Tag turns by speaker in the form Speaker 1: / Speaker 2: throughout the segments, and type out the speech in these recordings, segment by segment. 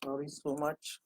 Speaker 1: Sorry so much.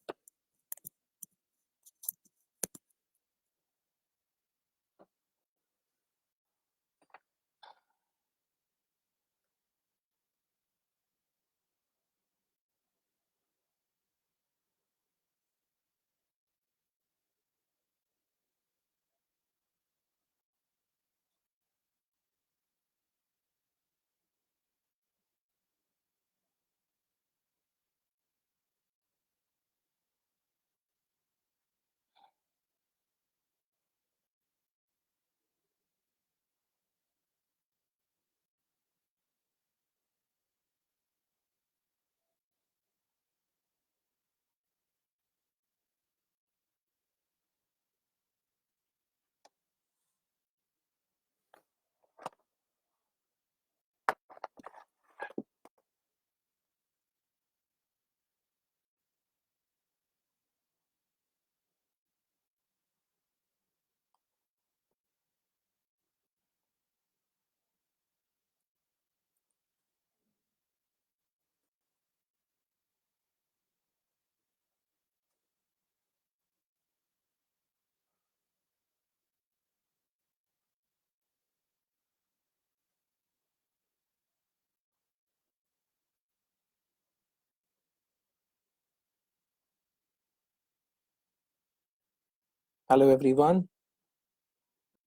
Speaker 1: Hello everyone.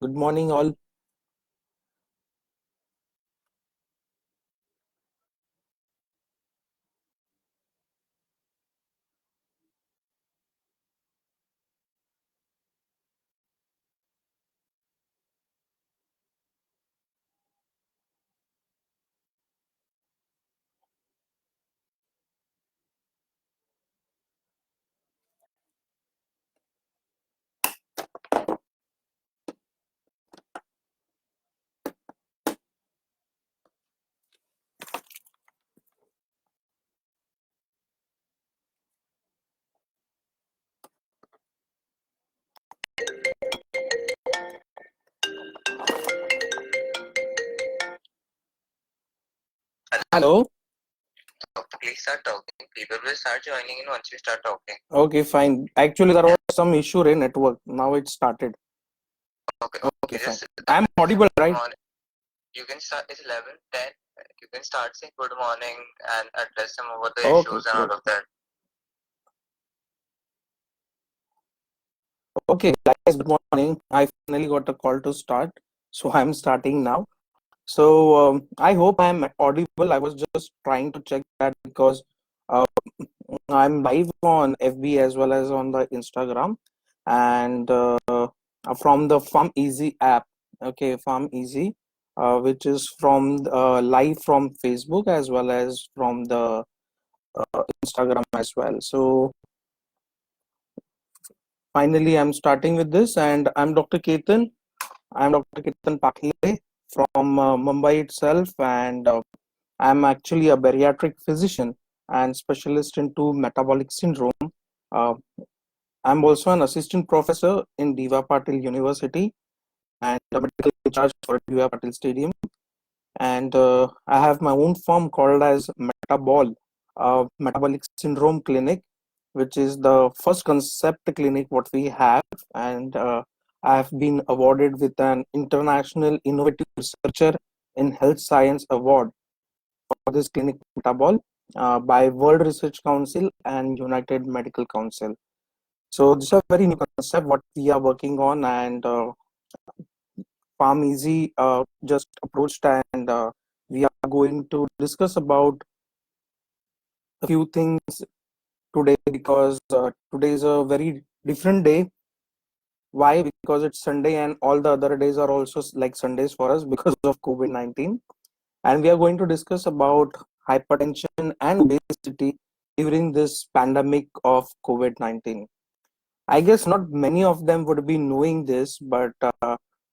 Speaker 1: Good morning all. Hello.
Speaker 2: Please start talking. People will start joining in once you start talking.
Speaker 1: Okay, fine. Actually, there was some issue in network. Now it started.
Speaker 2: Okay,
Speaker 1: Okay, fine.
Speaker 2: just
Speaker 1: I'm audible, right?
Speaker 2: morning. You can start. It's 11:10. You can start saying good morning and address them over the
Speaker 1: Okay,
Speaker 2: issues and
Speaker 1: great.
Speaker 2: all of that.
Speaker 1: Okay, guys, good morning. I finally got a call to start, so I'm starting now. So I hope I'm audible. I was just trying to check that because uh, I'm live on FB as well as on the Instagram, and from the Farm Easy app. Okay, Farm Easy, which is from live from Facebook as well as from the Instagram as well. So finally, I'm starting with this, and I'm Dr. Ketan. I'm Dr. Ketan Pakle from Mumbai itself, and I'm actually a bariatric physician and specialist into metabolic syndrome. Uh, I'm also an assistant professor in Diva Patil University and a medical in charge for Diva Patil Stadium. And I have my own firm called as Metabol, Metabolic Syndrome Clinic, which is the first concept clinic what we have. And I have been awarded with an International Innovative Researcher in Health Science Award for this clinic Metabol by World Research Council and United Medical Council. So this is a very new concept what we are working on, and Farm Easy just approached, and we are going to discuss about a few things today because today is a very different day. Why? Because it's Sunday and all the other days are also like Sundays for us because of COVID-19. And we are going to discuss about hypertension and obesity during this pandemic of COVID-19. I guess not many of them would be knowing this, but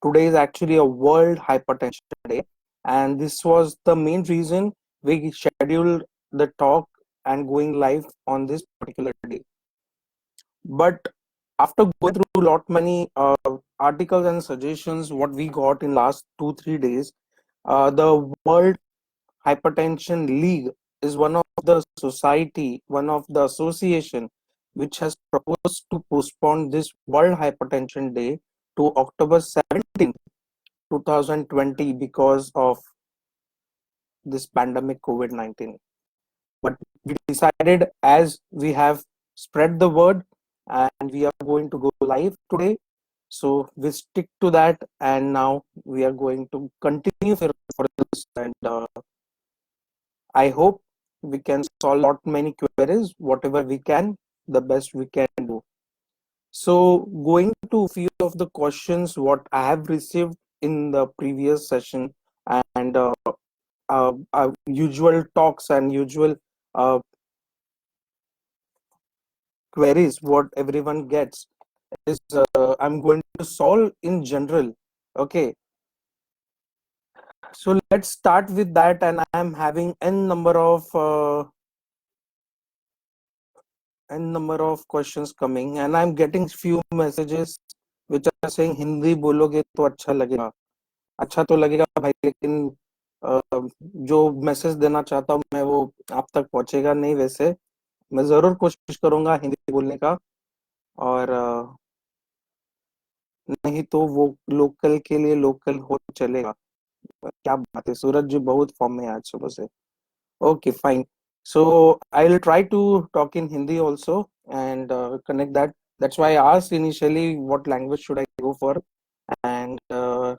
Speaker 1: today is actually a World Hypertension Day, and this was the main reason we scheduled the talk and going live on this particular day. But after going through a lot many articles and suggestions, what we got in last 2 3 days, the World Hypertension League is one of the society, one of the association which has proposed to postpone this World Hypertension Day to October 17th, 2020 because of this pandemic COVID-19. But we decided, as we have spread the word and we are going to go live today, so we stick to that, and now we are going to continue for this, and I hope we can solve lot many queries, whatever we can, the best we can do. So going to few of the questions what I have received in the previous session, and usual talks and usual uh, queries what everyone gets is I'm going to solve in general. Okay, so let's start with that, and I'm having n number of questions coming, and I'm getting few messages which are saying Hindi बोलोगे तो अच्छा लगेगा. अच्छा तो लगेगा भाई, लेकिन जो मैसेज देना चाहता हूँ मैं वो आप तक पहुंचेगा नहीं. वैसे मैं जरूर कोशिश करूंगा हिंदी बोलने का, और नहीं तो वो लोकल के लिए लोकल हो चलेगा. क्या बात है, सूरज जी बहुत फॉर्म में है आज सुबह से. Okay, fine. So I'll try to talk in Hindi also and connect that. That's why I asked initially what language should I go for, and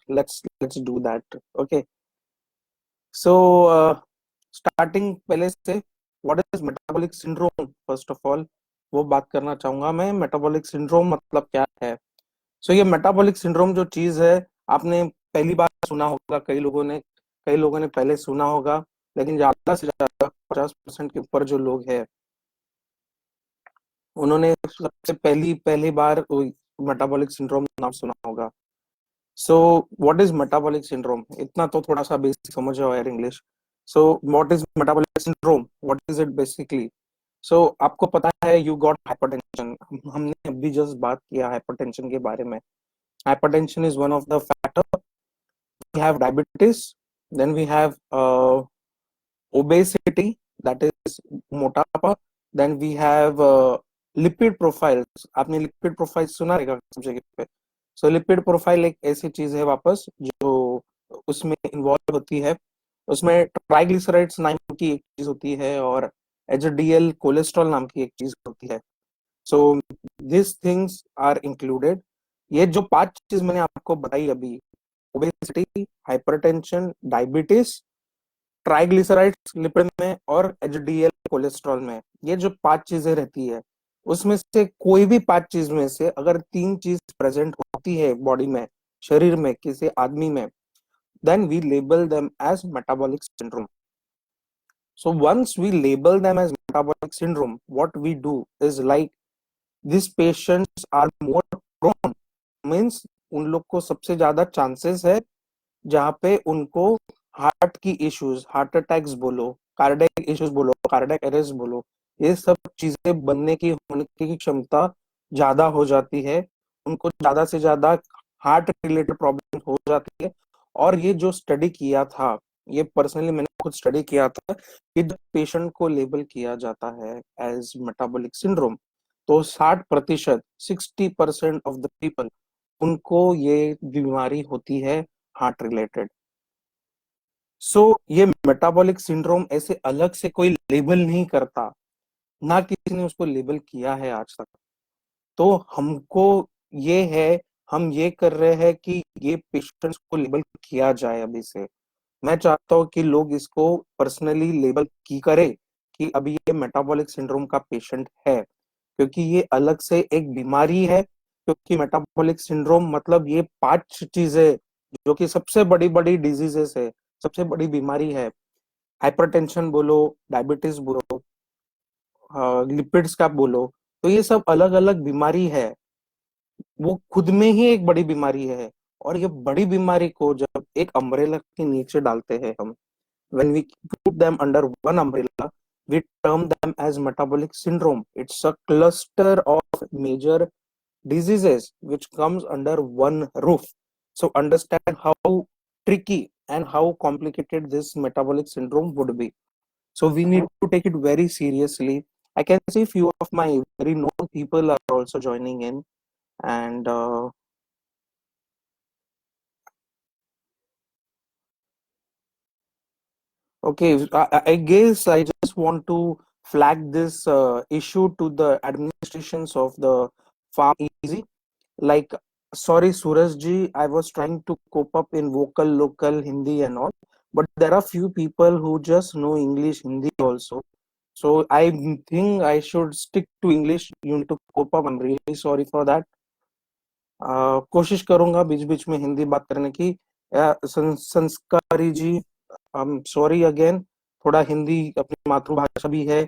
Speaker 1: let's do that. Okay. So starting पहले से, what is metabolic syndrome first of all, वो बात करना चाहूंगा मैं. metabolic syndrome मतलब क्या है? So ये metabolic syndrome जो चीज है, आपने पहली बार सुना होगा, कई लोगों ने पहले सुना होगा, लेकिन ज्यादा से ज्यादा 50% के ऊपर जो लोग हैं उन्होंने सबसे पहली बार मेटाबॉलिक सिंड्रोम नाम सुना होगा. So what is metabolic syndrome, इतना तो थोड़ा सा बेसिक समझ आओ यार English. So what is metabolic syndrome, what is it basically? So आपको पता है यू गॉट हाइपरटेंशन. हमने अभी जस्ट बात किया हाइपरटेंशन के बारे में. Hypertension is one of the factor. We have diabetes, then we have obesity, that is मोटापा, then we have lipid profiles. आपने lipid profile सुना रहेगा सब जगह पे. So lipid profile एक ऐसी चीज है वापस जो उसमें इन्वॉल्व होती है. उसमें ट्राइग्लिसराइड्स नाम की एक चीज होती है और एचडीएल कोलेस्ट्रॉल नाम की एक चीज होती है. So this things are included. ये जो 5 चीज मैंने आपको बताई अभी, obesity, hypertension, diabetes, triglycerides lipid में और एचडीएल कोलेस्ट्रॉल में, ये जो 5 चीजें रहती है, उसमें से कोई भी 5 चीज में से अगर 3 चीज प्रेजेंट होती है बॉडी में, शरीर में, किसी आदमी में, then we label them as metabolic syndrome. So once we label them as metabolic syndrome, what we do is like these patients are more prone, means उन लोग को सबसे ज्यादा चांसेस है जहाँ पे उनको हार्ट की इश्यूज, हार्ट अटैक्स बोलो, कार्डियक इश्यूज बोलो, कार्डियक अरेस्ट बोलो, ये सब चीजें बनने की, होने की क्षमता ज्यादा हो जाती है. उनको ज्यादा से ज्यादा हार्ट रिलेटेड प्रॉब्लम हो जाती है. और ये जो स्टडी किया था, ये पर्सनली मैंने खुद स्टडी किया था कि जब पेशेंट को लेबल किया जाता है एज मेटाबॉलिक सिंड्रोम, तो 60%, 60% ऑफ द पीपल, उनको ये बीमारी होती है हार्ट रिलेटेड. सो ये मेटाबॉलिक सिंड्रोम ऐसे अलग से कोई लेबल नहीं करता, ना किसी ने उसको लेबल किया है आज तक. तो हमको ये है, हम ये कर रहे हैं कि ये पेशेंट्स को लेबल किया जाए अभी से. मैं चाहता हूँ कि लोग इसको पर्सनली लेबल की करे कि अभी ये मेटाबॉलिक सिंड्रोम का पेशेंट है, क्योंकि ये अलग से एक बीमारी है. क्योंकि मेटाबॉलिक सिंड्रोम मतलब ये 5 चीजें जो कि सबसे बड़ी बड़ी डिजीजेस है, सबसे बड़ी बीमारी है. हाइपरटेंशन बोलो, डायबिटीज बोलो, लिपिड्स का बोलो, तो ये सब अलग अलग बीमारी है. वो खुद में ही एक बड़ी बीमारी है. और ये बड़ी बीमारी को जब एक अम्ब्रेला के नीचे डालते हैं हम, when we put them under one umbrella, we term them as metabolic syndrome. It's a cluster of major diseases which comes under one roof. So understand how tricky and how complicated this metabolic syndrome would be. So we need to take it very seriously. I can see few of my very known people are also joining in, and okay, I guess I just want to flag this issue to the administrations of the farm easy. Like, sorry, Suraj ji, I was trying to cope up in vocal, local, Hindi and all, but there are few people who just know English, Hindi also. So I think I should stick to English. You need to cope up. I'm really sorry for that. कोशिश करूंगा बीच बीच में हिंदी बात करने की। संस्कारी जी, I am sorry again. थोड़ा हिंदी अपनी मातृभाषा भी है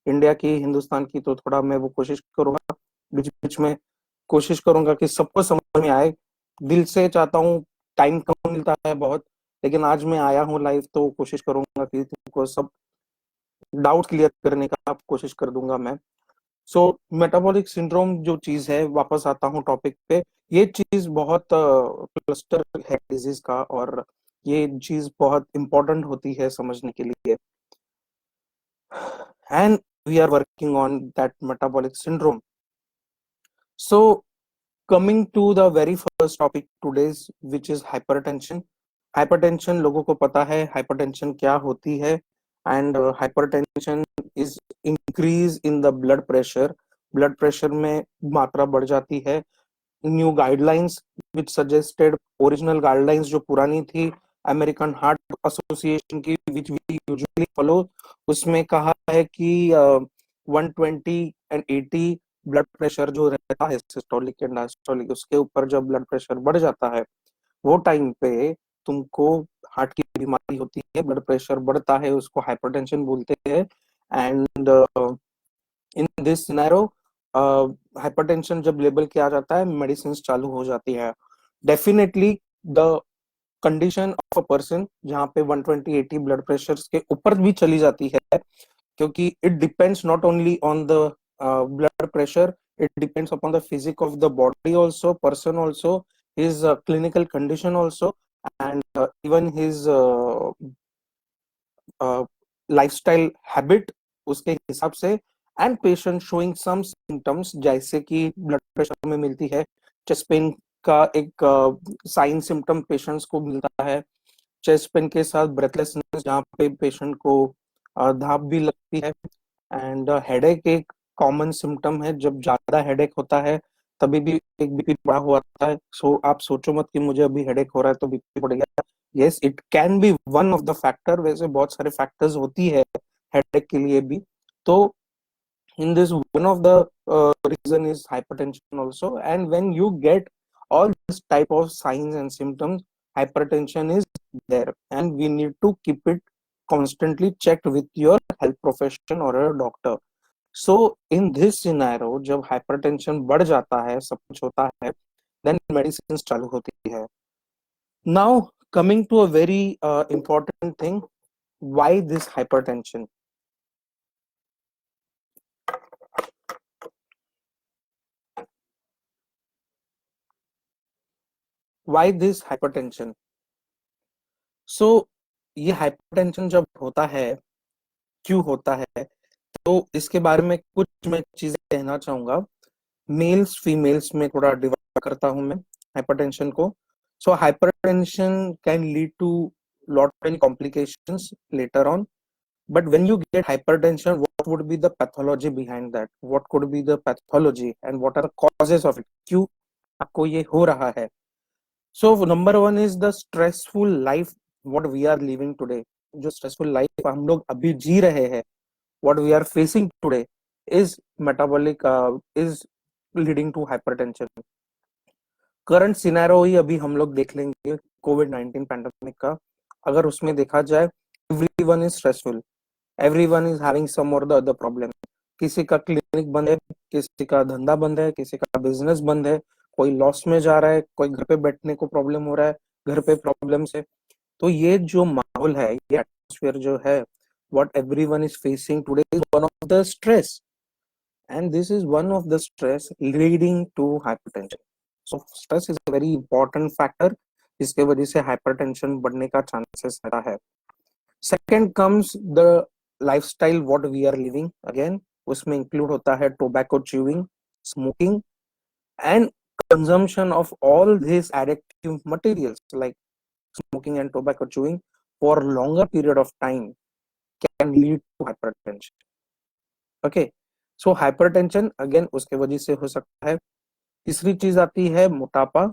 Speaker 1: इंडिया की, हिंदुस्तान की, तो थोड़ा मैं वो कोशिश करूंगा बीच बीच में। कोशिश करूंगा कि सबको समझ में आए। दिल से चाहता हूँ, टाइम कम मिलता है बहुत, लेकिन आज मैं आया हूँ लाइव तो कोशिश करूंगा कि तुमको सब डाउट क्लियर करने का कोशिश कर दूंगा मैं। सो मेटाबॉलिक सिंड्रोम जो चीज है, वापस आता हूँ टॉपिक पे। ये चीज बहुत क्लस्टर है डिजीज का, और ये चीज बहुत इंपॉर्टेंट होती है समझने के लिए। And we are working on that metabolic syndrome. So coming to the very first topic today's, which is hypertension. Hypertension लोगों को पता है हाइपरटेंशन क्या होती है। And hypertension is increase in the blood pressure. Blood pressure में मात्रा बढ़ जाती है। New guidelines which suggested, original guidelines जो पुरानी थी अमेरिकन हार्ट एसोसिएशन की, विच वी यूजुअली फॉलो, उसमें कहा है कि 120 एंड 80 ब्लड प्रेशर जो रहता है सिस्टोलिक एंड डायस्टोलिक, उसके ऊपर जब ब्लड प्रेशर बढ़ जाता है वो टाइम पे तुमको हार्ट की बीमारी होती है, ब्लड प्रेशर बढ़ता है, उसको हाइपरटेंशन बोलते हैं। And in this scenario hypertension जब लेबल किया जाता है, मेडिसिन चालू हो जाती है। Definitely the condition of a person जहाँ पे 120-80 ब्लड प्रेशर के ऊपर भी चली जाती है, क्योंकि it depends not only on the blood pressure, it depends upon the physique of the body also, person also, his clinical condition also, and even his lifestyle habit, उसके हिसाब से। And patient showing some symptoms, जैसे कि blood pressure में मिलती है chest pain का एक साइन सिम्टम पेशेंट्स को मिलता है। चेस्ट पेन के साथ ब्रेथलेसनेस, जहाँ पे पेशेंट को धाप भी लगती है। एंड हेडेक एक कॉमन सिम्टम है, जब ज्यादा हेडेक होता है तभी भी एक बीपी बढ़ा हुआ आता है। सो आप सोचो मत कि मुझे अभी हेडेक हो रहा है तो बीपी बढ़ गया। Yes, it can be one of the factor. वैसे बहुत सारे फैक्टर्स होती है हेडेक के लिए भी। तो in this, one of the reason is hypertension also. And when you get all this type of signs and symptoms, hypertension is there, and we need to keep it constantly checked with your health profession or a doctor. So in this scenario, जब hypertension बढ़ जाता है, सब कुछ होता है, then medicines चालू होती है। Now coming to a very important thing, why this hypertension? Why this hypertension? सो ये हाइपरटेंशन जब होता है, क्यों होता है, तो इसके बारे में कुछ मैं चीजें कहना चाहूंगा। मेल्स फीमेल्स में थोड़ा डिवाइड करता हूं मैं हाइपरटेंशन को। So hypertension can lead to lot many complications later on, but when you get hypertension, what would be the pathology behind that, what could be the pathology and what are the causes of it, क्यों आपको ये हो रहा है। So number one is the stressful life what we are living today. जो stressful life हम लोग अभी जी रहे हैं, what we are facing today, is metabolic, is leading to hypertension. Current scenario ही अभी हम लोग देख लेंगे कोविड-19 पैंडेमिक का। अगर उसमें देखा जाए, everyone is stressful, everyone is having some और द अदर प्रॉब्लम। किसी का क्लिनिक बंद है, किसी का धंधा बंद है, किसी का बिजनेस बंद है, कोई लॉस में जा रहा है, कोई घर पे बैठने को प्रॉब्लम हो रहा है, घर पे प्रॉब्लम से। तो ये जो माहौल है, ये एटमॉस्फेयर जो है, what everyone is facing today is one of the stress, and this is one of the stress leading to hypertension. So stress is a very important factor, इसके वजह से hypertension बढ़ने का chances रहता है। Second comes the lifestyle what we are living, again उसमें include होता है tobacco chewing, smoking and consumption of all this addictive materials like smoking and tobacco chewing for longer period of time can lead to hypertension. Okay, so hypertension again उसके वजह से हो सकता है। तीसरी चीज आती है मोटापा,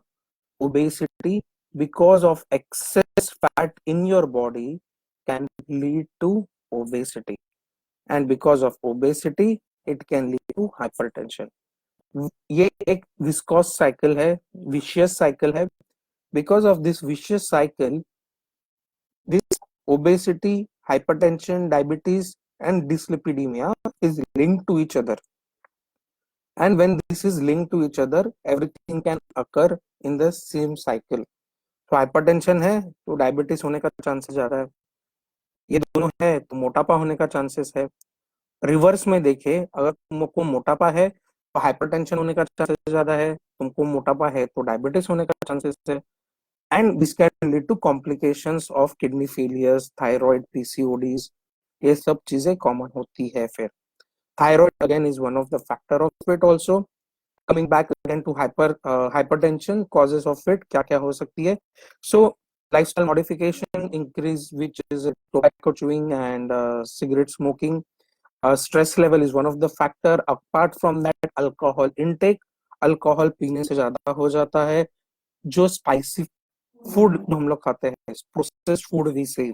Speaker 1: obesity, because of excess fat in your body can lead to obesity, and because of obesity it can lead to hypertension. ये एक viscous cycle है, vicious cycle है। Because of this vicious cycle, this obesity, hypertension, diabetes and dyslipidemia is linked to each other, and when this is linked to each other everything can occur in the same cycle. तो hypertension है तो diabetes होने का chances ज्यादा है, ये दोनों है तो मोटापा होने का चांसेस है। रिवर्स में देखे, अगर तुमको मोटापा है तो हाइपरटेंशन होने का चांसेस ज्यादा है, तुमको मोटापा है तो डायबिटीज होने का चांसेस है। And this can lead to complications of kidney failures, thyroid, PCODs, ये सब चीजें कॉमन होती है। फिर thyroid again is one of the factor of it also. Coming back again to hypertension, causes of it क्या क्या हो सकती है। So lifestyle modification increase, which is tobacco chewing and cigarette smoking. Stress level is one of the factor. Apart from that, alcohol intake, alcohol पीने से ज्यादा हो जाता है। जो स्पाइसी फूड हम लोग खाते हैं, प्रोसेस्ड फूड वी से,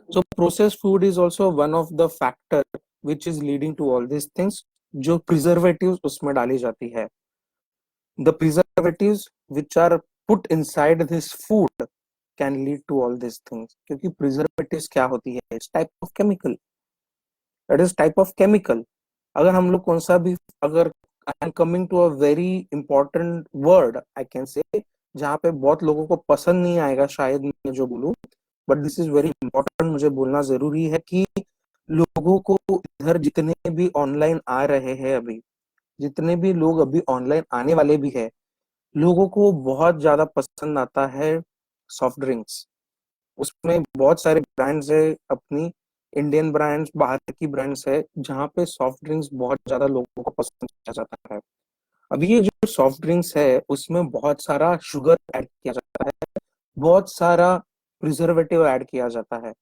Speaker 1: so processed food is also one of the factor which is leading to all these things। जो प्रिजर्वेटिव्स उसमें डाली जाती है, the preservatives which are put inside this food can lead to all these things। क्योंकि preservatives क्या होती है, it's type of chemical, it is type of chemical. अगर हम लोग कौन सा भी, अगर I am coming to a very important word I can say, जहाँ पे बहुत लोगों को पसंद नहीं आएगा शायद मैं जो बोलूं, but this is very important, मुझे बोलना जरूरी है कि लोगों को इधर जितने भी ऑनलाइन आ रहे हैं अभी, जितने भी लोग अभी ऑनलाइन आने वाले भी है, लोगों को बहुत ज्यादा पसंद आता है सॉफ्ट ड्रिंक्स। उसमें बहुत सारे ब्रांड्स है, अपनी इंडियन ब्रांड्स, बाहर की ब्रांड्स है, जहाँ पे सॉफ्ट ड्रिंक्स बहुत ज्यादा लोगों को पसंद किया जाता है। अब ये जो सॉफ्ट ड्रिंक्स है उसमें बहुत सारा शुगर ऐड किया जाता है, बहुत सारा प्रिजर्वेटिव ऐड किया जाता है,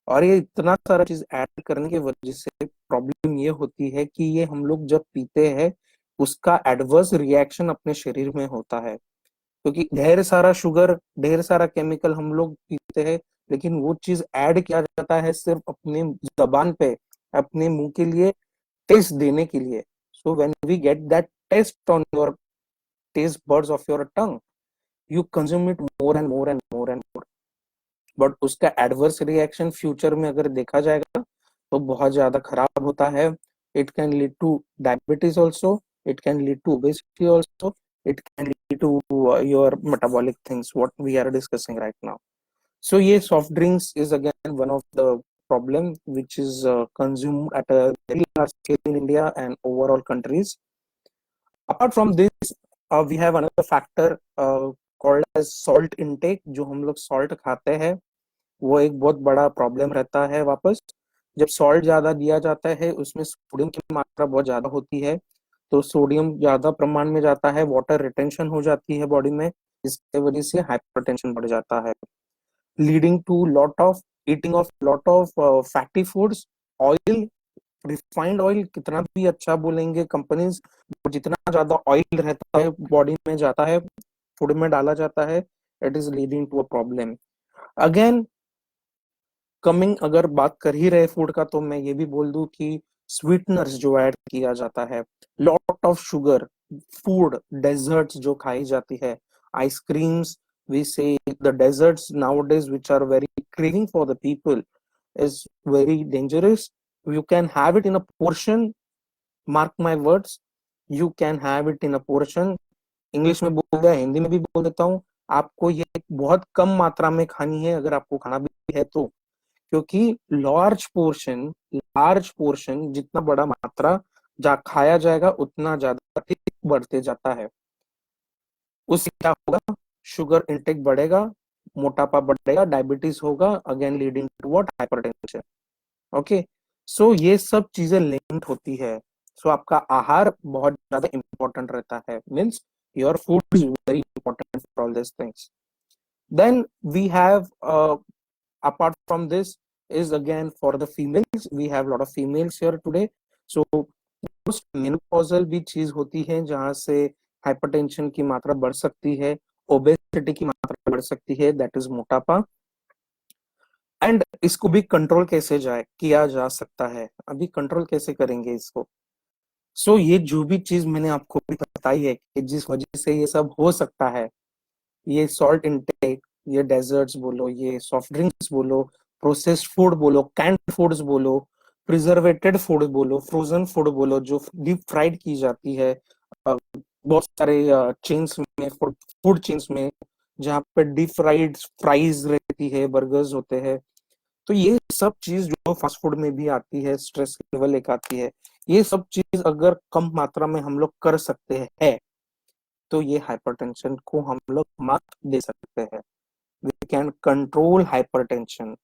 Speaker 1: और ये इतना सारा चीज ऐड करने की वजह से प्रॉब्लम ये होती है कि ये हम लोग जब पीते हैं उसका एडवर्स रिएक्शन अपने शरीर में होता है। क्योंकि ढेर सारा शुगर, ढेर सारा केमिकल हम लोग पीते हैं, लेकिन वो चीज ऐड किया जाता है सिर्फ अपने जबान पे, अपने मुंह के लिए टेस्ट देने के लिए। So when we get that taste on your taste buds of your tongue, you consume it more and more and more and more, but उसका एडवर्स रिएक्शन फ्यूचर में अगर देखा जाएगा तो बहुत ज्यादा खराब होता है। It can lead to diabetes also, it can lead to obesity also, it can lead to your metabolic things what we are discussing right now। so ये soft drinks is again one of the problem which is consumed at a very large scale in India and overall countries। apart from this we have another factor called as salt intake। जो हम लोग salt खाते हैं वो एक बहुत बड़ा problem रहता है। वापस जब सॉल्ट ज्यादा दिया जाता है उसमें सोडियम की मात्रा बहुत ज्यादा होती है, तो सोडियम ज्यादा प्रमाण में जाता है, वाटर रिटेंशन हो जाती है बॉडी में, इसके वजह से हाइपरटेंशन बढ़ जाता है, leading to lot of eating of lot of fatty foods. Oil, refined oil कितना भी अच्छा बोलेंगे कंपनीज, जितना ज्यादा ऑयल रहता है बॉडी में जाता है, फूड में डाला जाता है, it is leading to a problem. Again coming, अगर बात कर ही रहे फूड का तो मैं ये भी बोल दूं कि स्वीटनर्स जो ऐड किया जाता है, lot of sugar, food, desserts जो खाई जाती है, ice creams, we say the desserts nowadays which are very craving for the people is very dangerous। you can have it in a portion, mark my words, you can have it in a portion। English में बोल दिया, हिंदी में भी बोल देता हूँ, आपको ये बहुत कम मात्रा में खानी है अगर आपको खाना भी है तो, क्योंकि लार्ज पोर्शन जितना बड़ा मात्रा जा खाया जाएगा उतना ज्यादा ठीक बढ़ते जाता है। उससे क्या होगा, शुगर इंटेक बढ़ेगा, मोटापा बढ़ेगा, डायबिटीज होगा, again leading to what, hypertension. Okay, so ये सब चीजें लिंक्ड होती है। सो आपका आहार बहुत ज्यादा इंपॉर्टेंट रहता है, means your food is very important for all this things. Then we have apart from this is again for the females, we have a lot of females here today. So post menopausal भी चीज होती है जहां से hypertension की मात्रा बढ़ सकती है, ओबेसिटी की मात्रा बढ़ सकती है, दैट इज मोटापा। एंड इसको भी कंट्रोल कैसे जाए किया जा सकता है, अभी कंट्रोल कैसे करेंगे इसको। सो ये जो भी चीज मैंने आपको भी बताई है कि जिस वजह से ये सब हो सकता है, ये सॉल्ट इंटेक, ये डेजर्ट्स बोलो, ये सॉफ्ट ड्रिंक्स बोलो, प्रोसेस्ड फूड बोलो, कैंड फूड्स बोलो, प्रिजर्वेटेड फूड बोलो, फ्रोजन फूड बोलो जो डीप फ्राइड की जाती है बहुत सारे चेन्स में, फूड चेन्स में, जहाँ पे डीप फ्राइड फ्राइज रहती है, बर्गर्स होते हैं। तो ये सब चीज जो फास्ट फूड में भी आती है, स्ट्रेस लेवल एक आती है, ये सब चीज अगर कम मात्रा में हम लोग कर सकते हैं तो ये हाइपरटेंशन को हम लोग मात दे सकते हैं। We can control hypertension.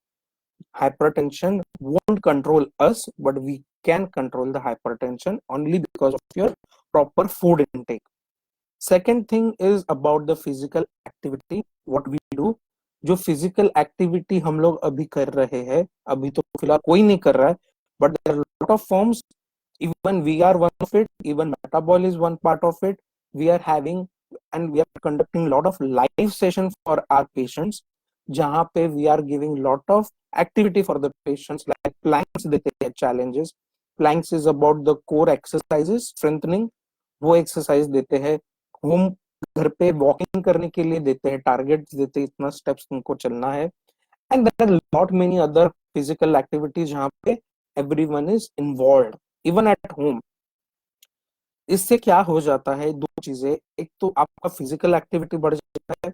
Speaker 1: Hypertension won't control us, but we can control the hypertension only because of your proper food intake. Second thing is about the physical activity, what we do। जो physical activity हम लोग अभी कर रहे हैं, अभी तो फिलहाल कोई नहीं कर रहा है, but there are lot of forms, even we are one of it, even metabol is one part of it। We are having and we are conducting lot of live session for our patients, जहाँ पे we are giving lot of activity for the patients like planks देते हैं, challenges। planks is about the core exercises strengthening, वो exercise देते हैं। Home घर पे walking करने के लिए देते हैं, टारगेट्स देते हैं, इतना स्टेप्स तुमको चलना है। And there are lot many other physical activities जहाँ पे everyone is involve even at home. इससे क्या हो जाता है, दो चीजें, एक तो आपका फिजिकल एक्टिविटी बढ़ जाता है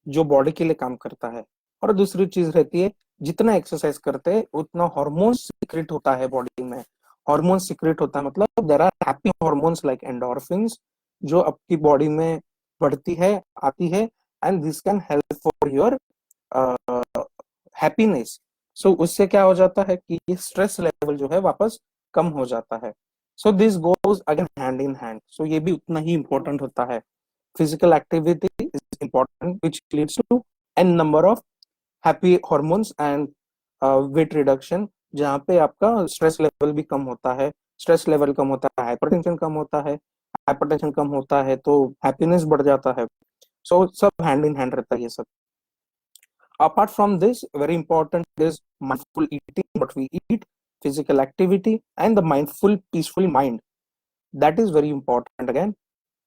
Speaker 1: जो बॉडी के लिए काम करता है, और दूसरी चीज रहती है जितना एक्सरसाइज करते हैं उतना हार्मोन सीक्रेट होता है बॉडी में। हार्मोन सीक्रेट होता है मतलब there are happy hormones like endorphins जो आपकी बॉडी में बढ़ती है, आती है, and this can help for your happiness. So उससे क्या हो जाता है कि ये स्ट्रेस लेवल जो है वापस कम हो जाता है। So this goes again hand in hand. So ये भी उतना ही इंपॉर्टेंट होता है। Physical activity is important which leads to an number of happy hormones and weight reduction, जहाँ पे आपका स्ट्रेस लेवल भी कम होता है। स्ट्रेस लेवल कम होता है, हाइपरटेंशन कम होता है, हाइपरटेंशन कम होता है तो हैप्पीनेस बढ़ जाता है। सो सब हैंड इन हैंड रहता है ये सब। Apart from this, very important is mindful eating, what we eat, physical activity, and the mindful, peaceful mind. That is very important again.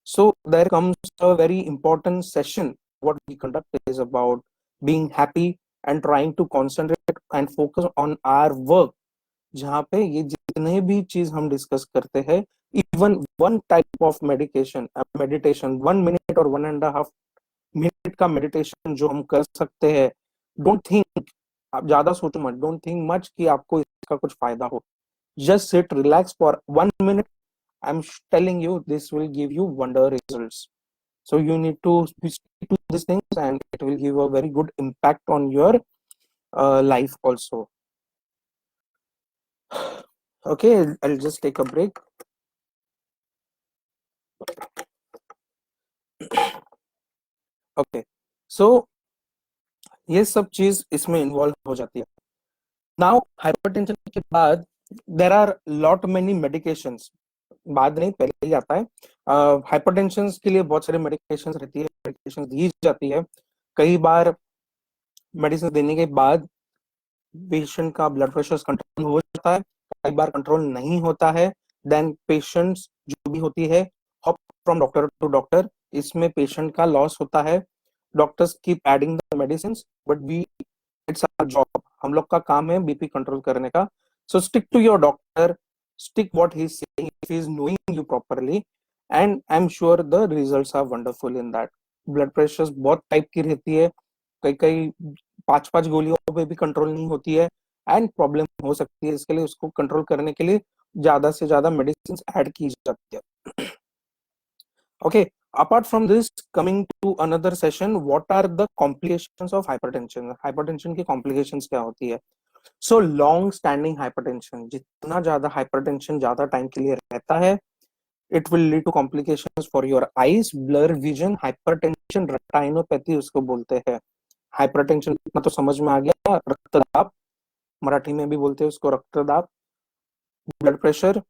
Speaker 1: So there comes a very important session. What we conduct is about being happy and trying to concentrate and focus on our work. जहाँ पे ये जितने भी चीज हम discuss करते हैं, even one type of meditation 1 minute और 1.5 मिनट का मेडिटेशन जो हम कर सकते हैं, डोंट थिंक, आप ज्यादा सोचो मत, डोंट थिंक मच कि आपको इसका कुछ फायदा हो। Just sit relax for 1 minute. I am telling you this will give you wonder results. So you need to stick to these things and it will give a very good impact on your life also. Okay, I'll just take a break. Okay, so ये सब चीज इसमें involve हो जाती है। Now hypertension के बाद there are lot many medications, बाद नहीं पहले ही आता है। हाइपरटेंशन के लिए बहुत सारी मेडिकेशंस रहती है, मेडिकेशन दी जाती है। कई बार मेडिसिन देने के बाद पेशेंट का ब्लड प्रेशर कंट्रोल हो जाता है, कई बार कंट्रोल नहीं होता है। देन पेशेंट्स जो भी होती है hop from doctor to doctor, इसमें पेशेंट का लॉस होता है। Doctors keep adding the medicine but we, it's our job, हम लोग का काम है बीपी कंट्रोल करने का। So stick to your doctor, stick what he is saying, if he is knowing you properly, and I am sure the results are wonderful in that. Blood pressure बहुत type की रहती है, कई कई 5-5 गोलियों पे भी कंट्रोल नहीं होती है एंड प्रॉब्लम हो सकती है। इसके लिए उसको कंट्रोल करने के लिए ज्यादा से ज्यादा मेडिसिन ऐड की जाती है। Okay, apart from this, coming to another session, what are the complications of hypertension? Hypertension की complications क्या होती है? सो लॉन्ग स्टैंडिंग हाइपरटेंशन, जितना ज्यादा हाइपरटेंशन ज्यादा टाइम के लिए रहता है, it will lead to complications for your eyes, blur vision, hypertension, retinopathy उसको बोलते हैं। हाइपरटेंशन इतना तो समझ में आ गया, रक्तदाब, मराठी में भी बोलते हैं उसको रक्तदाब, ब्लड प्रेशर,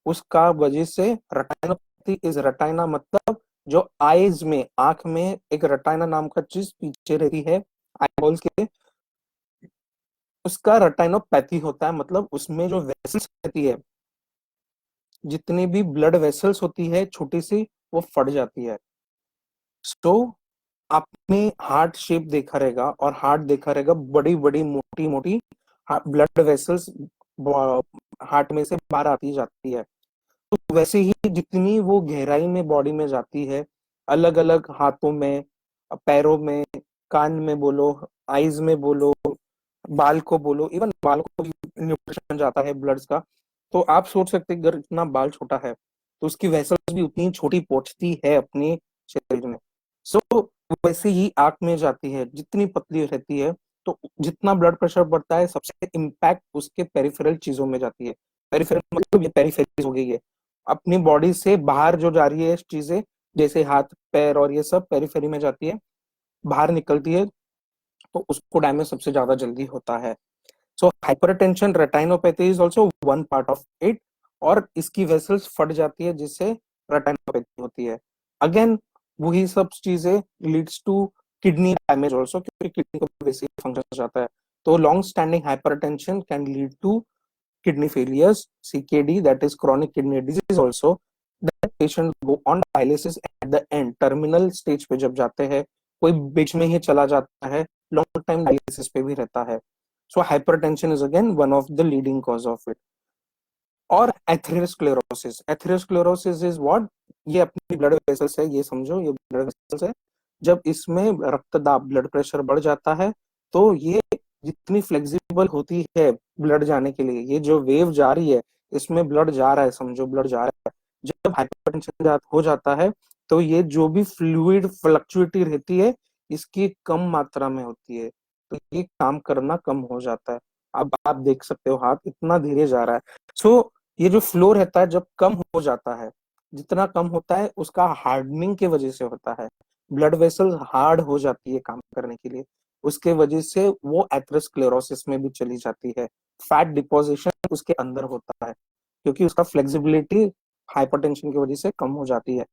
Speaker 1: उसका वजह से रेटिनोपैथी इज रेटिना मतलब जो आईज में, आंख में एक रेटिना नाम का चीज पीछे रहती है आईबॉल्स के, उसका रेटिनोपैथी होता है, मतलब उसमें जो वेसल्स रहती है, जितनी भी ब्लड वेसल्स होती है छोटी सी, वो फट जाती है। तो आपने हार्ट शेप देखा रहेगा, और हार्ट देखा रहेगा बड़ी बड़ी मोटी मोटी ब्लड वेसल्स हार्ट में से बाहर आती जाती है। तो वैसे ही जितनी वो गहराई में बॉडी में जाती है, अलग अलग हाथों में, पैरों में, कान में बोलो, आईज में बोलो, बाल को बोलो, इवन बाल को भी न्यूट्रिशन जाता है ब्लड्स का। तो आप सोच सकते हैं अगर इतना बाल छोटा है तो उसकी वेसल्स भी उतनी छोटी पहुंचती है अपने शरीर में। सो वैसे ही आंख में जाती है, जितनी पतली रहती है, तो जितना ब्लड प्रेशर बढ़ता है सबसे इम्पैक्ट उसके पेरिफेरल चीजों में जाती है। पेरिफेरल मतलब ये पेरिफेरीज हो गई है, अपनी बॉडी से बाहर जो जा रही है चीजें, जैसे हाथ पैर और ये सब पेरिफेरी में जाती है, बाहर निकलती है, तो उसको डैमेज सबसे ज्यादा जल्दी होता है। So hypertension retinopathy is also one part of it, और इसकी वेसल्स फट जाती है जिससे रेटिनोपैथी होती है। अगेन वही सब चीजें leads to kidney damage also, क्योंकि किडनी को वैसे ही फंक्शन जाता है। तो long standing hypertension can lead to kidney failures, CKD, that is chronic kidney disease also. That patient go on dialysis at the end, terminal stage पे जब जाते हैं, कोई बीच में ही चला जाता है, long time dialysis पे भी रहता है। So hypertension is again one of the leading cause of it. और एथेरोस्क्लेरोसिस, एथेरोस्क्लेरोसिस इज व्हाट, ये अपनी ब्लड वेसल्स है, ये समझो ये ब्लड वेसल्स है, जब इसमें रक्तदाब ब्लड प्रेशर बढ़ जाता है, तो ये जितनी फ्लेक्सिबल होती है ब्लड जाने के लिए, ये जो वेव जा रही है, इसमें ब्लड जा रहा है, समझो ब्लड जा रहा है, जब हाइपरटेंशन हो जाता है, तो ये जो भी फ्लूइड फ्लक्चुएटी रहती है, इसकी कम मात्रा में होती है, तो ये काम करना कम हो जाता है। अब आप देख सकते हो हाथ इतना धीरे जा रहा है। सो ये जो फ्लो रहता है जब कम हो जाता है, जितना कम होता है उसका हार्डनिंग के वजह से होता है, ब्लड वेसल हार्ड हो जाती है काम करने के लिए, उसके वजह से वो एथेरोस्क्लेरोसिस में भी चली जाती है, फैट डिपोजिशन उसके अंदर होता है, क्योंकि उसका फ्लेक्सिबिलिटी हाइपरटेंशन की वजह से कम हो जाती है।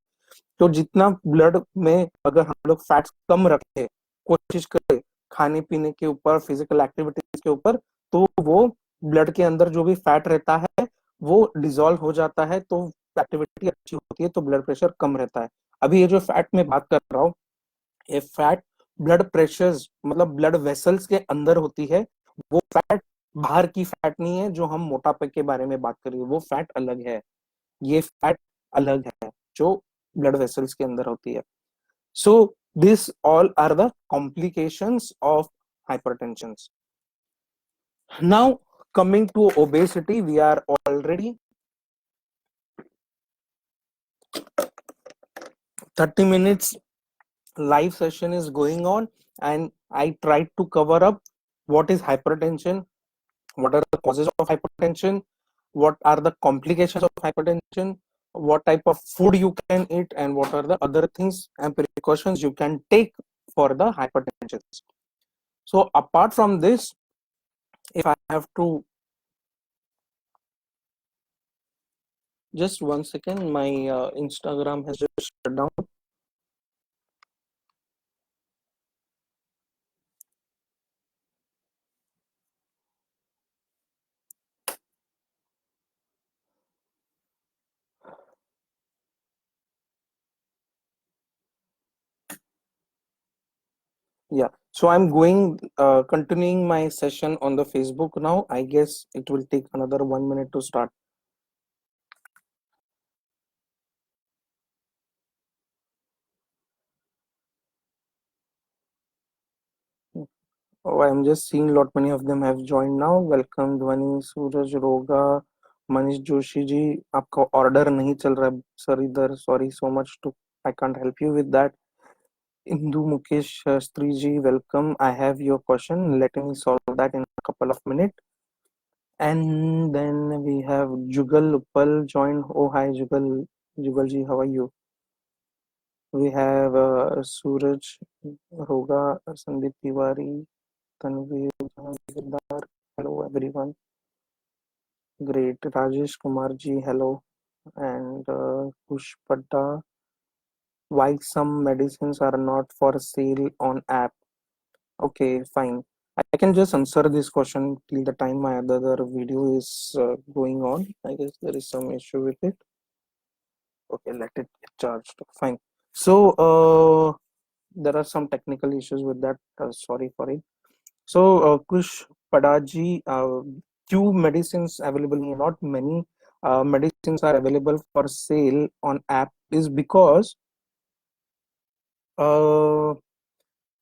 Speaker 1: तो जितना ब्लड में अगर हम लोग फैट्स कम रखें, कोशिश करें खाने पीने के ऊपर, फिजिकल एक्टिविटीज के ऊपर, तो वो ब्लड के अंदर जो भी फैट रहता है वो डिजोल्व हो जाता है, तो एक्टिविटी अच्छी होती है, तो ब्लड प्रेशर कम रहता है। अभी ये जो फैट में बात कर रहा हूँ, ये फैट ब्लड प्रेशर मतलब ब्लड वेसल्स के अंदर होती है, वो फैट बाहर की फैट नहीं है जो हम मोटापे के बारे में बात करेंगे, वो फैट अलग है, ये फैट अलग है जो ब्लड वेसल्स के अंदर होती है। So this all are the complications of hypertension. Now coming to obesity, we are already 30 minutes live session is going on, and I tried to cover up what is hypertension, what are the causes of hypertension, what are the complications of hypertension, what type of food you can eat, and what are the other things and precautions you can take for the hypertension. So apart from this, if I have to, just one second, my Instagram has just shut down. Yeah, so I'm going continuing my session on the Facebook now. I guess it will take another 1 minute to start. Oh, I'm just seeing lot many of them have joined now. Welcome Dhwani, Suraj Roga, Manish Joshi ji. आपका order नहीं चल रहा है sir इधर. Sorry so much to I can't help you with that. Indu Mukesh Shastri ji, welcome. I have your question. Let me solve that in a couple of minutes. And then we have Jugal Uppal joined. Oh, hi, Jugal. Jugalji, how are you? We have Suraj Roga, Sandeep Tiwari, Tanvir Jahangir. Hello, everyone. Great. Rajesh Kumarji, hello. And Pushpata, why some medicines are not for sale on app? Okay, fine. I can just answer this question till the time my other video is going on. I guess there is some issue with it. Okay, let it get charged. Fine. So there are some technical issues with that. Sorry for it. So Kush Padaji, few medicines available, not many medicines are available for sale on app is because uh,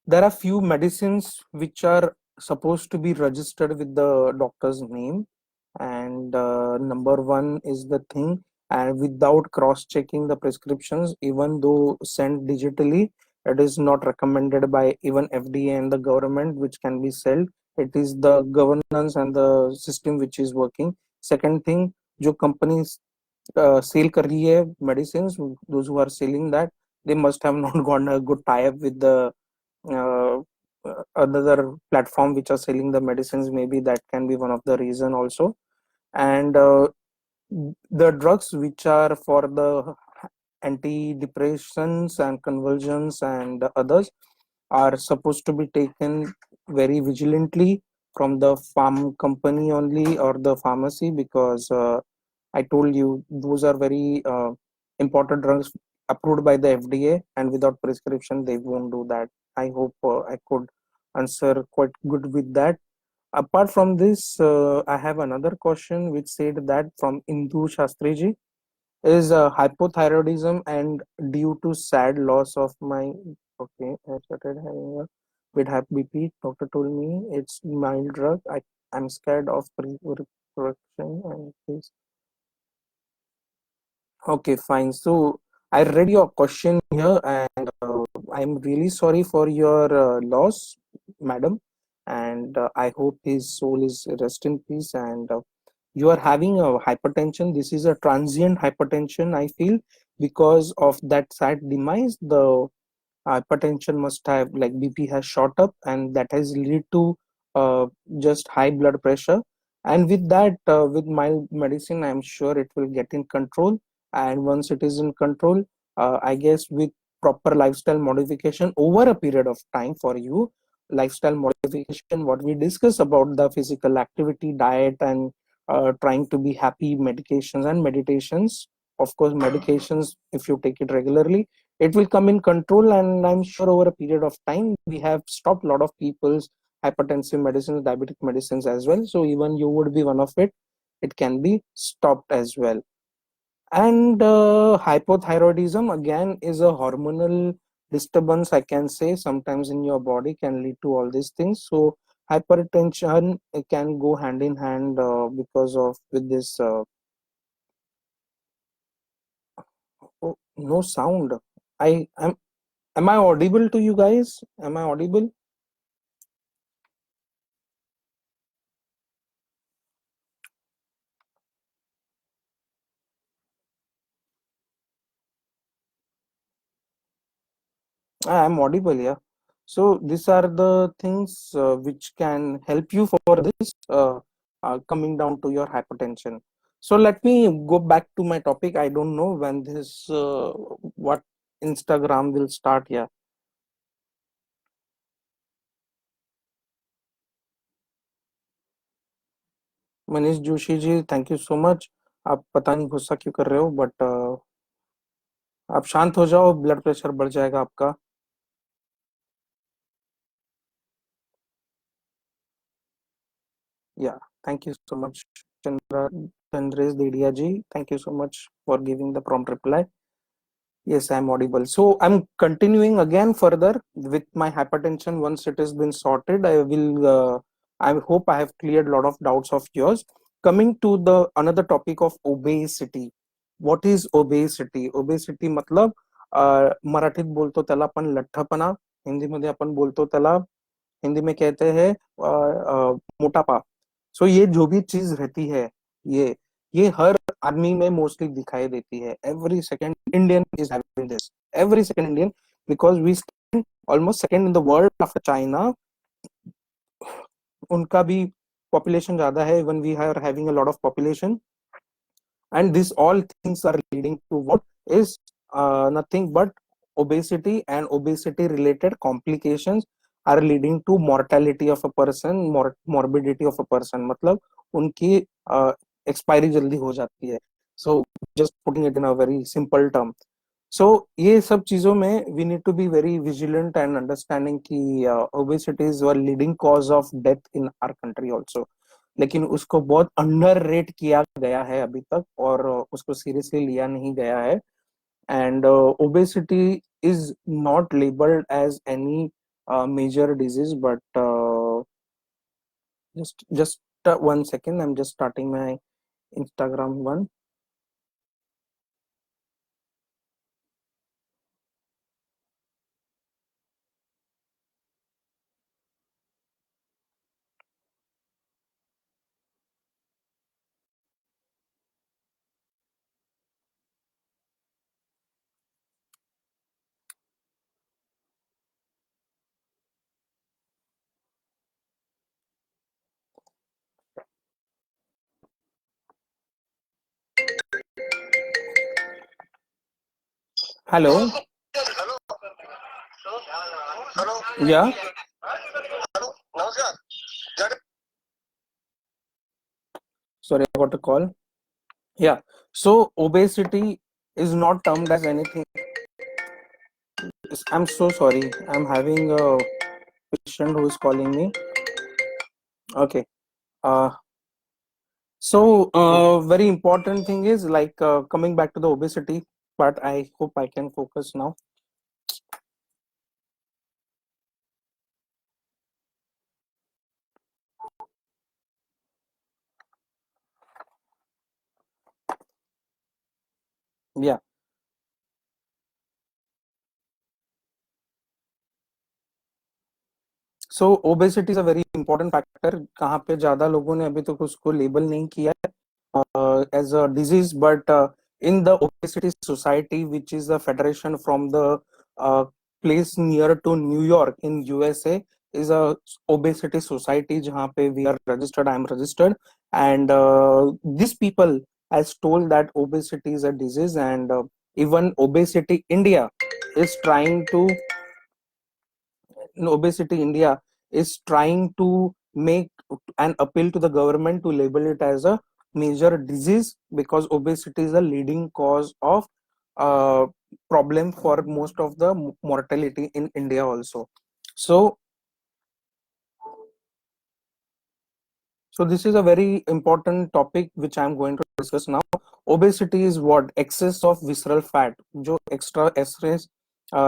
Speaker 1: there are few medicines which are supposed to be registered with the doctor's name, and number one is the thing, and without cross checking the prescriptions, even though sent digitally, it is not recommended by even FDA and the government which can be sold. It is the governance and the system which is working. Second thing, जो companies sell कर रही है medicines, those who are selling that, they must have not gotten a good tie up with the uh, other platform which are selling the medicines. Maybe that can be one of the reason also. And the drugs which are for the antidepressants and convulsions and others are supposed to be taken very vigilantly from the farm company only or the pharmacy, because I told you those are very important drugs approved by the FDA, and without prescription they won't do that. I hope I could answer quite good with that. Apart from this, I have another question which said that from Indu Shastriji, is hypothyroidism and due to sad loss of my, okay, I started having a bit high BP. Doctor told me it's mild drug. I'm scared of reproduction and this. Okay, fine. So I read your question here, and I'm really sorry for your loss, madam. And I hope his soul is rest in peace. And you are having a hypertension. This is a transient hypertension, I feel, because of that sad demise. The hypertension must have, like, BP has shot up, and that has lead to just high blood pressure. And with that, with mild medicine, I'm sure it will get in control. And once it is in control, I guess with proper lifestyle modification over a period of time for you, lifestyle modification, what we discuss about the physical activity, diet, and trying to be happy, medications and meditations. Of course, medications, if you take it regularly, it will come in control. And I'm sure over a period of time we have stopped a lot of people's hypertensive medicines, diabetic medicines as well. So even you would be one of it. It can be stopped as well. And hypothyroidism again is a hormonal disturbance, I can say, sometimes in your body can lead to all these things. So hypertension, it can go hand in hand because of with this oh, no sound. Am I audible to you guys? Am I audible? I'm audible, yeah. So these are the things which can help you for this coming down to your hypertension. So let me go back to my topic. I don't know when this what Instagram will start. Yeah, Manish Joshi ji, thank you so much. आप पता नहीं गुस्सा क्यों कर रहे हो, but आप शांत हो जाओ, ब्लड प्रेशर बढ़ जाएगा आपका. Yeah, thank you so much, Chandresh Dedia ji. Thank you so much for giving the prompt reply. Yes, I'm audible. So I'm continuing again further with my hypertension. Once it has been sorted, I will. I hope I have cleared a lot of doubts of yours. Coming to the another topic of obesity. What is obesity? Obesity मतलब मराठीत बोलतो त्याला आपण लठ्ठपणा, हिंदीमध्ये आपण बोलतो त्याला, हिंदी में कहते हैं मोटापा. सो ये जो भी चीज रहती है, ये हर आदमी में मोस्टली दिखाई देती है. Every second Indian is having this, every second Indian, because we stand almost second in the world after China. उनका भी पॉपुलेशन ज्यादा है, even we are having a lot of population, and these all things are leading to what is nothing but obesity, and obesity related complications are leading to mortality of a person, morbidity of a person. मतलब उनकी expiry जल्दी हो जाती है. So just putting it in a very simple term. So ये सब चीजों में we need to be very vigilant and understanding कि obesity is a leading cause of death in our country also. लेकिन उसको बहुत अंडर रेट किया गया है अभी तक, और उसको सीरियसली लिया नहीं गया है. And obesity is not labelled as any major disease, but just 1 second, I'm just starting my Instagram one. Hello.
Speaker 2: Hello.
Speaker 1: Yeah.
Speaker 2: Hello. Namaskar.
Speaker 1: Sorry, I got a call. Yeah. So obesity is not termed as anything. I'm so sorry. I'm having a patient who is calling me. Okay. Uh, so very important thing is like coming back to the obesity part. I hope I can focus now. Yeah. So obesity is a very important factor. कहाँ पे ज्यादा लोगों ने अभी तक उसको label नहीं किया है as a disease, but in the obesity society, which is a federation from the uh, place near to New York in USA, is a obesity society जहाँ पे we are registered, I am registered, and these people has told that obesity is a disease, and even Obesity India is trying to Obesity India is trying to make an appeal to the government to label it as a major disease, because obesity is a leading cause of uh, problem for most of the mortality in India also. So this is a very important topic which I am going to discuss now. Obesity is what? Excess of visceral fat. जो extra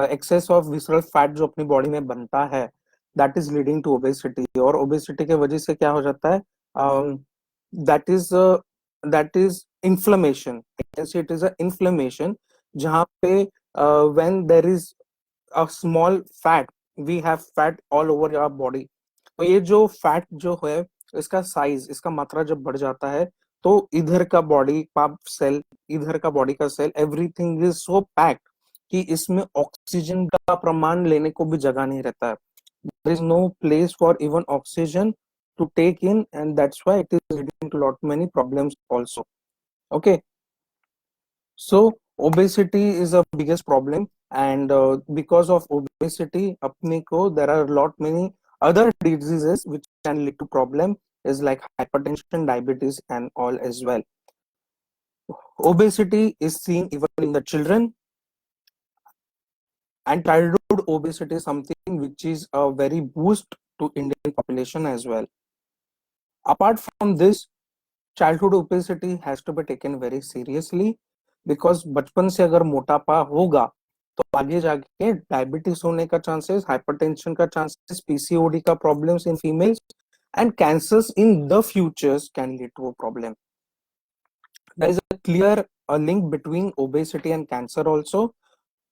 Speaker 1: excess of visceral fat जो अपनी body में बनता है, that is leading to obesity. और obesity के वजह से क्या हो जाता है? That is inflammation. I can say it is a inflammation जहाँ पे when there is a small fat, we have fat all over our body. तो ये जो फैट जो है, इसका साइज, इसका मात्रा जब बढ़ जाता है, तो इधर का बॉडी का सेल, इधर का बॉडी का cell, everything is so packed कि इसमें ऑक्सीजन का प्रमाण लेने को भी जगह नहीं रहता है. There is no place for even oxygen to take in, and that's why it is leading to lot many problems also. Okay, so obesity is a biggest problem, and because of obesity apne ko there are a lot many other diseases which can lead to problem, is like hypertension, diabetes and all as well. Obesity is seen even in the children, and childhood obesity is something which is a very boost to Indian population as well. Apart from this, childhood obesity has to be taken very seriously, because बचपन से अगर मोटापा होगा तो आगे जाके diabetes होने का चांसेस, हाइपरटेंशन का चांसेस, पीसीओडी का problems in females, and cancers in the futures can lead to a problem. There is a clear link between obesity and cancer also.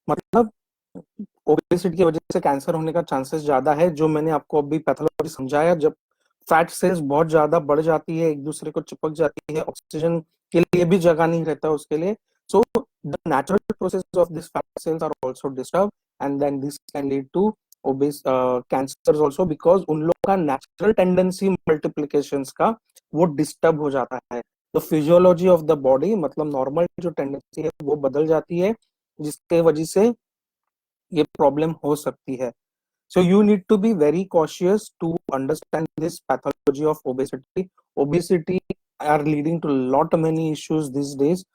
Speaker 1: मतलब ओबेसिटी की वजह से कैंसर होने का चांसेस ज्यादा है, जो मैंने आपको अभी पैथोलॉजी समझाया. जब फैट सेल्स बहुत ज्यादा बढ़ जाती है, एक दूसरे को चिपक जाती है, ऑक्सीजन के लिए भी जगह नहीं रहता उसके लिए. So the natural process of these fat cells are also disturbed, and then this can lead to obese cancers also, because उन लोग का natural tendency multiplications का वो डिस्टर्ब हो जाता है. तो फिजियोलॉजी ऑफ द बॉडी, मतलब नॉर्मल जो टेंडेंसी है वो बदल जाती है, जिसके वजह से ये प्रॉब्लम हो सकती है. So you need to be very cautious to understand this pathology of obesity. Obesity are leading to lot many issues these days.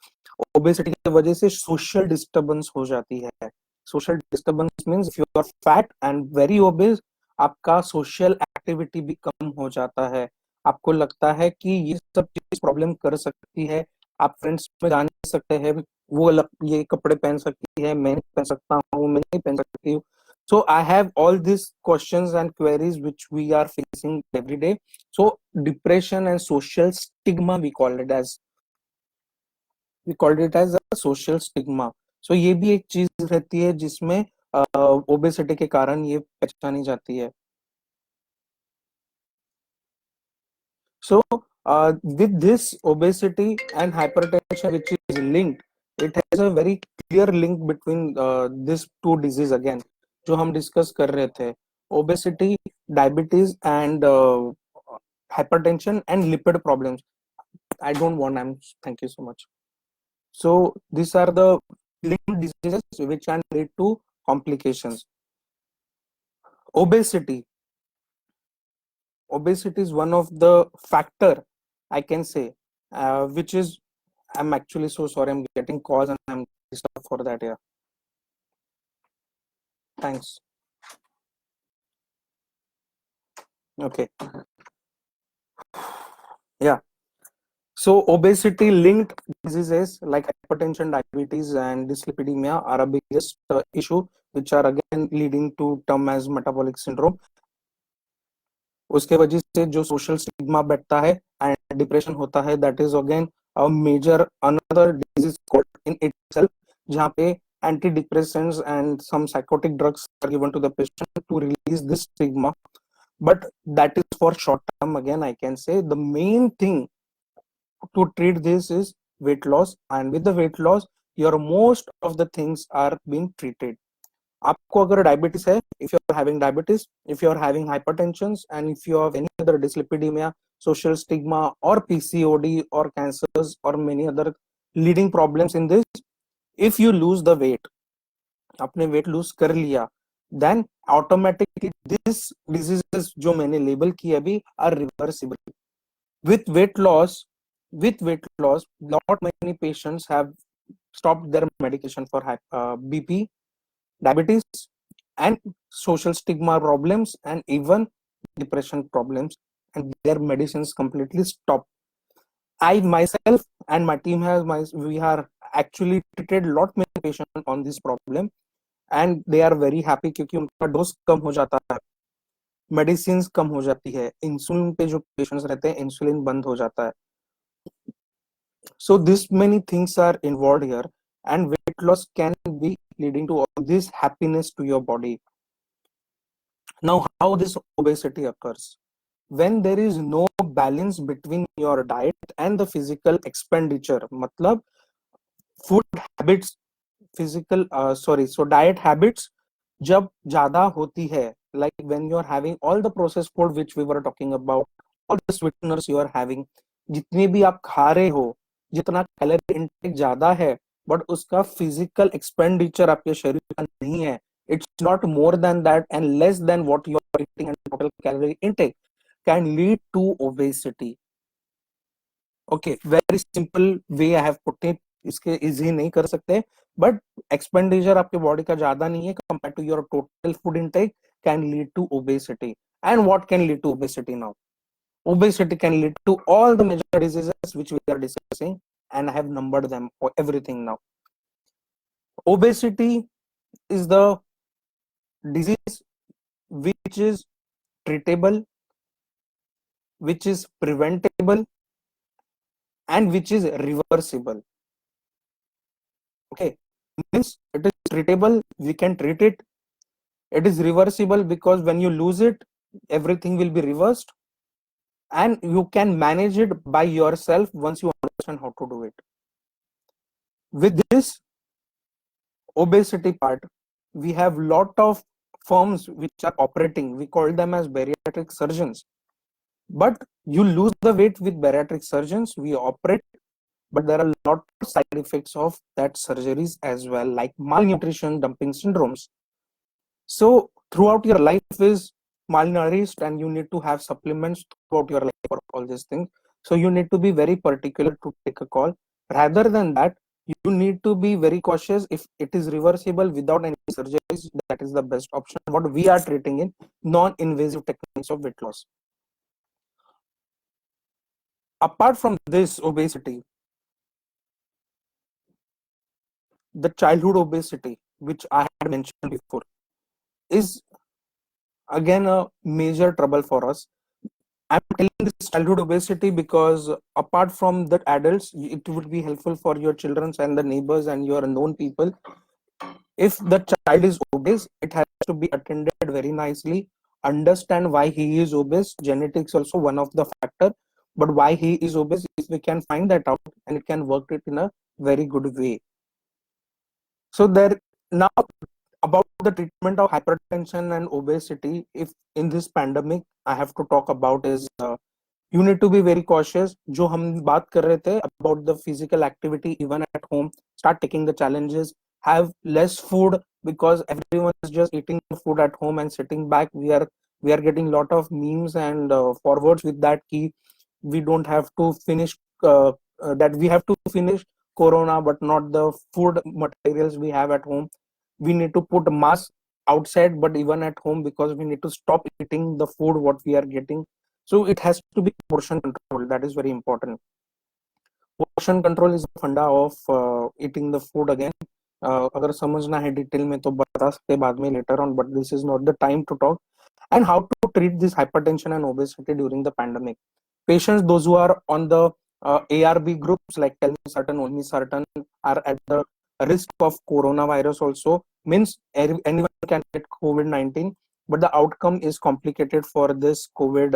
Speaker 1: Obesity की वजह से social disturbance हो जाती है. Social disturbance means if you are fat and very obese, आपका social activity भी कम हो जाता है. आपको लगता है कि ये सब चीज प्रॉब्लम कर सकती है. आप फ्रेंड्स में जा नहीं सकते हैं, वो ये कपड़े पहन सकती है, मैं नहीं पहन सकता हूँ, मैं नहीं पहन सकती हूँ. So I have all these questions and queries which we are facing every day. So depression and social stigma, we called it as a social stigma. So ये भी एक चीज रहती है जिसमें ओबेसिटी के कारण ये पहचानी जाती है. So with this obesity and hypertension which is linked, it has a very clear link between these two disease again, जो हम डिस्कस कर रहे थे. Obesity, diabetes and hypertension and lipid problems. I don't want. Thank you so much. So these are the linked diseases which can lead to complications. Obesity. Obesity is one of the factor, I can say, which is, I'm actually so sorry, I'm getting calls and I'm disturbed for that. Yeah, thanks. Okay, yeah. So obesity linked diseases like hypertension, diabetes and dyslipidemia are a biggest issue, which are again leading to term as metabolic syndrome. उसके वजह से जो social stigma बैठता है and depression होता है, that is again a major another disease called in itself, जहां पे antidepressants and some psychotic drugs are given to the patient to release this stigma, but that is for short term. Again, I can say the main thing to treat this is weight loss, and with the weight loss your most of the things are being treated. आपको अगर diabetes है, if you are having diabetes, if you are having hypertension and if you have any other dyslipidemia, social stigma or PCOD or cancers or many other leading problems in this, if you lose the weight, आपने weight lose कर लिया, then automatically this diseases जो मैंने label किए अभी are reversible. with weight loss with weight loss, not many patients have stopped their medication for BP, diabetes and social stigma problems and even depression problems, and their medicines completely stop. I myself and my team we are actually treated lot many patients on this problem, and they are very happy क्योंकि उनका dose कम हो जाता है, medicine कम हो जाती है, insulin पे जो पेशेंट्स रहते हैं इंसुलिन बंद हो जाता है. So this many things are involved here, and weight loss can be leading to all this happiness to your body. Now, how this obesity occurs? When there is no balance between your diet and the physical expenditure, मतलब food habits, so diet habits जब ज्यादा होती है, like when you are having all the processed food which we were talking about, all the sweeteners you are having, जितने भी आप खा रहे हो, जितना कैलोरी इंटेक ज्यादा है, बट उसका फिजिकल एक्सपेंडिचर आपके शरीर का नहीं है, it's not more than that and less than what you are eating, and total calorie intake can lead to obesity. Okay, very simple way I have put it. इसके easy नहीं कर सकते, but expenditure आपके body का ज्यादा नहीं है compare to your total food intake, can lead to obesity. And what can lead to obesity now? Obesity can lead to all the major diseases which we are discussing, and I have numbered them for everything now. Obesity is the disease which is treatable, which is preventable, and which is reversible. Okay, means it is treatable, we can treat it. It is reversible because when you lose it, everything will be reversed. and you can manage it by yourself once you understand how to do it. With this obesity part, we have lot of firms which are operating. We call them as bariatric surgeons. But you lose the weight with bariatric surgeons. We operate, but there are a lot of side effects of that surgeries as well, like malnutrition, dumping syndromes. So throughout your life is malnourished, and you need to have supplements throughout your life for all these things. So you need to be very particular to take a call. Rather than that, you need to be very cautious. If it is reversible without any surgeries, that is the best option. What we are treating in non-invasive techniques of weight loss. Apart from this obesity, the childhood obesity, which I had mentioned before, is again a major trouble for us. I'm telling this childhood obesity because apart from the adults, it would be helpful for your children and the neighbors and your known people. If the child is obese, it has to be attended very nicely. Understand why he is obese. Genetics also one of the factor, but why he is obese, if we can find that out, and it can work it in a very good way. So there now about the treatment of hypertension and obesity. If in this pandemic, I have to talk about is you need to be very cautious. जो हम बात कर रहे थे about the physical activity even at home, start taking the challenges, have less food because everyone is just eating food at home and sitting back. We are getting lot of memes and forwards with that key. We don't have to finish that we have to finish corona but not the food materials we have at home. We need to put mask outside but even at home because we need to stop eating the food what we are getting. So it has to be portion control. That is very important. Portion control is the funda of eating the food again. अगर समझना है detail में तो बता सकते बाद में later on, but this is not the time to talk. And how to treat this hypertension and obesity during the pandemic. Patients, those who are on the ARB groups like telmisartan, olmesartan, are at the risk of coronavirus also. Means anyone can get COVID-19, but the outcome is complicated for this COVID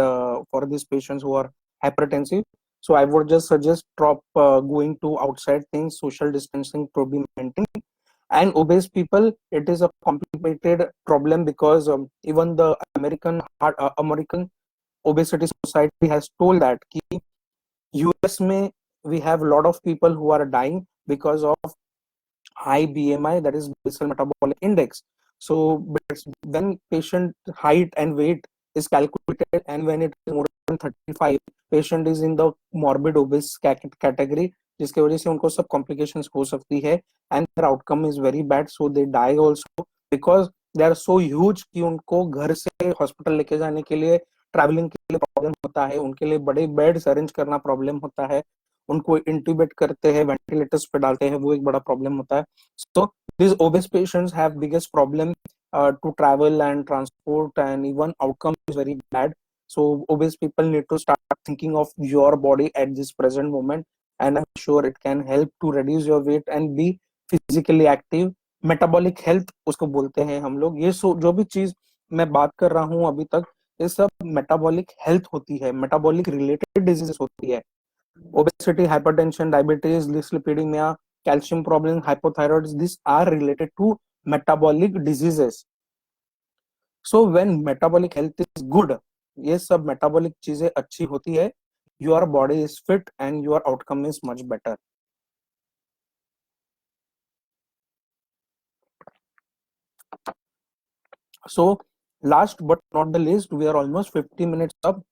Speaker 1: for these patients who are hypertensive. So I would just suggest drop going to outside things, social distancing to be maintained. And obese people, it is a complicated problem because even the American obesity society has told that ki US में we have a lot of people who are dying because of high BMI, that is basal metabolic index. So when patient height and weight is calculated and when it is more than 35, patient is in the morbid obese category, जिसके वजह से उनको सब complications हो सकती है and their outcome is very bad, so they die also because they are so huge कि उनको घर से हॉस्पिटल लेके जाने के लिए ट्रैवलिंग के लिए प्रॉब्लम होता है, उनके लिए बड़े बेड्स अरेंज करना प्रॉब्लम होता है, उनको इंट्यूबेट करते हैं, वेंटिलेटर्स पे डालते हैं, वो एक बड़ा प्रॉब्लम होता है. So these obese patients have biggest problem to travel and transport, and even outcome is very bad. So obese people need to start thinking of your body at this present moment, and I'm sure it can help to reduce your weight and be physically active. Metabolic health उसको बोलते हैं हम लोग. ये जो भी चीज मैं बात कर रहा हूँ अभी तक, ये सब मेटाबॉलिक हेल्थ होती है, मेटाबॉलिक रिलेटेड डिजीजेस होती है. Obesity, hypertension, diabetes, dyslipidemia, calcium problem, hypothyroid, these are related to metabolic diseases. So when metabolic health is good, ये सब metabolic चीजें अच्छी होती है, your body is fit and your outcome is much better. So last but not the least, we are almost 50 minutes up.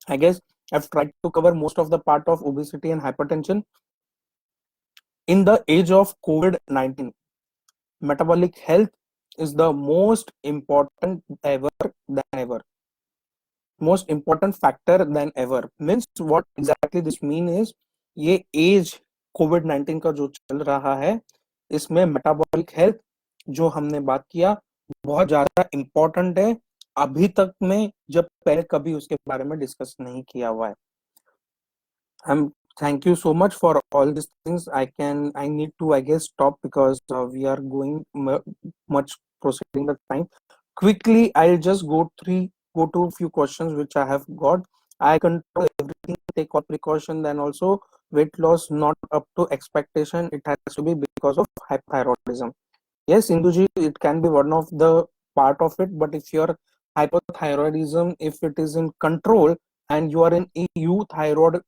Speaker 1: I guess I've tried to cover most of the part of obesity and hypertension. In the age of COVID-19, metabolic health is the most important most important factor than ever. Means what exactly this mean is, ये age COVID-19 का जो चल रहा है, इसमें metabolic health जो हमने बात किया बहुत ज्यादा important है. अभी तक में जब पहले कभी उसके बारे में डिस्कस नहीं किया हुआ है. Thank you so much for all these things. I need to, I guess, stop because we are going much proceeding the time. Quickly, I'll just go to a few questions which I have got. I control everything, take all precaution, then also weight loss not up to expectation. It has to be because of hypothyroidism. Yes, Induji, it can be one of the part of it, but if your hypothyroidism, if it is in control and you are in EU thyroid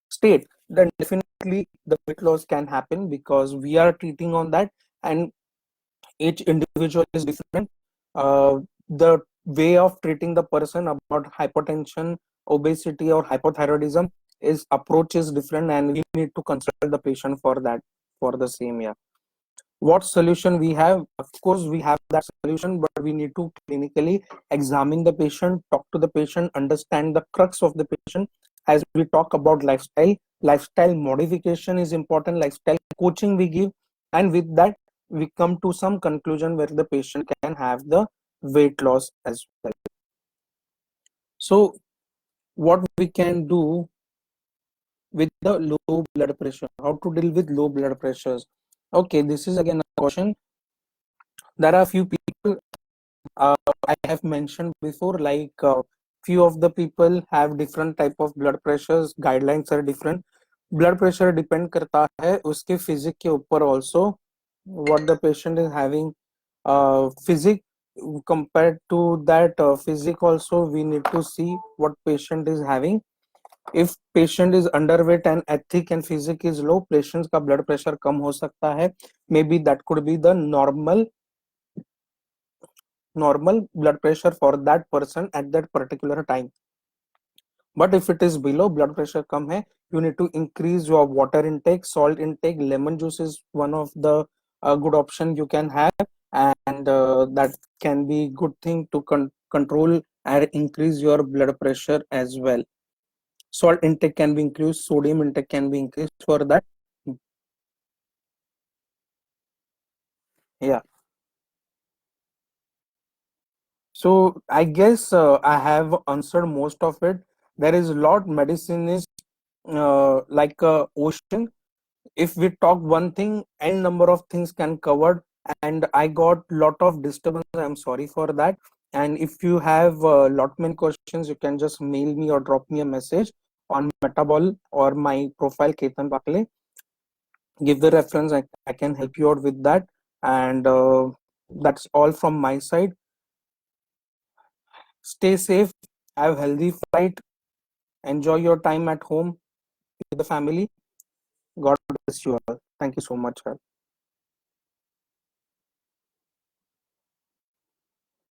Speaker 1: state, then definitely the weight loss can happen because we are treating on that, and each individual is different. The way of treating the person about hypertension, obesity, or hypothyroidism is approach is different, and we need to consult the patient for that, for the same. Yeah. What solution we have? Of course we have that solution, but we need to clinically examine the patient, talk to the patient, understand the crux of the patient. As we talk about lifestyle modification is important, lifestyle coaching we give, and with that we come to some conclusion where the patient can have the weight loss as well. So what we can do with the low blood pressure, how to deal with low blood pressures? Okay, this is again a question. There are a few people, I have mentioned before, like few of the people have different type of blood pressures, guidelines are different. Blood pressure depend करता है उसके physic के ऊपर also, what the patient is having, physic compared to that physic also we need to see what patient is having. If patient is underweight and ethic and physic is low, patients का blood pressure कम हो सकता है. Maybe that could be the normal blood pressure for that person at that particular time. But if it is below, blood pressure come hai, you need to increase your water intake, salt intake. Lemon juice is one of the good option you can have, and that can be good thing to control and increase your blood pressure as well. Salt intake can be increased, sodium intake can be increased for that. Yeah. So I guess I have answered most of it. There is a lot. Medicine is like a ocean. If we talk one thing, n number of things can covered, and I got lot of disturbance. I'm sorry for that. And if you have lot many questions, you can just mail me or drop me a message on Metabol or my profile Ketan Bakle. Give the reference. I can help you out with that. And that's all from my side. Stay safe. Have healthy flight. Enjoy your time at home with the family. God bless you all. Thank you so much.